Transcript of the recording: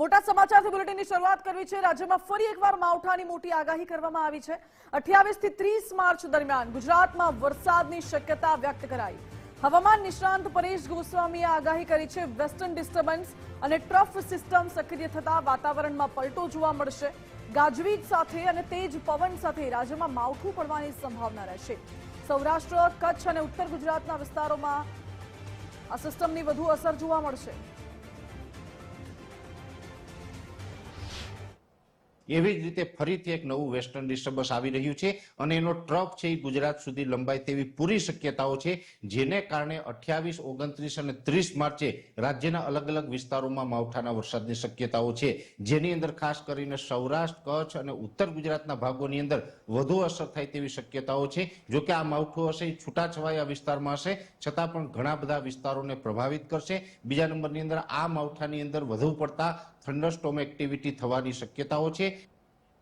મોટા સમાચારથી બુલેટિનની શરૂઆત કરવી છે। રાજ્યમાં ફરી એકવાર માવઠાની મોટી આગાહી કરવામાં આવી છે। 28 થી 30 માર્ચ દરમિયાન ગુજરાતમાં વરસાદની શક્યતા વ્યક્ત કરાઈ। હવામાન નિષ્ણાંત પરેશ ગોસ્વામીએ આગાહી કરી છે। વેસ્ટર્ન ડિસ્ટર્બન્સ અને ટ્રફ સિસ્ટમ સક્રિય થતા વાતાવરણમાં પલટો જોવા મળશે। ગાજવીજ સાથે અને તેજ પવન સાથે રાજ્યમાં માવઠું પડવાની સંભાવના રહેશે। સૌરાષ્ટ્ર, કચ્છ અને ઉત્તર ગુજરાતના વિસ્તારોમાં આ સિસ્ટમની વધુ અસર જોવા મળશે। એવી જ રીતે ફરીથી એક નવું વેસ્ટર્ન ડિસ્ટર્બન્સ આવી રહ્યું છે અને એનો ટ્રફ છે એ ગુજરાત સુધી લંબાય તેવી પૂરી શક્યતાઓ છે, જેને કારણે 28, 29 અને 30 માર્ચે રાજ્યના અલગ અલગ વિસ્તારોમાં માવઠાના વરસાદની શક્યતાઓ છે, જેની અંદર ખાસ કરીને સૌરાષ્ટ્ર, કચ્છ અને ઉત્તર ગુજરાતના ભાગોની અંદર વધુ અસર થાય તેવી શક્યતાઓ છે। જો કે આ માવઠું હશે એ છૂટાછવાયા વિસ્તારમાં હશે, છતાં પણ ઘણા બધા વિસ્તારોને પ્રભાવિત કરશે। બીજા નંબરની અંદર આ માવઠાની અંદર વધુ પડતા થંડરસ્ટોર્મ એક્ટિવિટી થવાની શક્યતાઓ છે,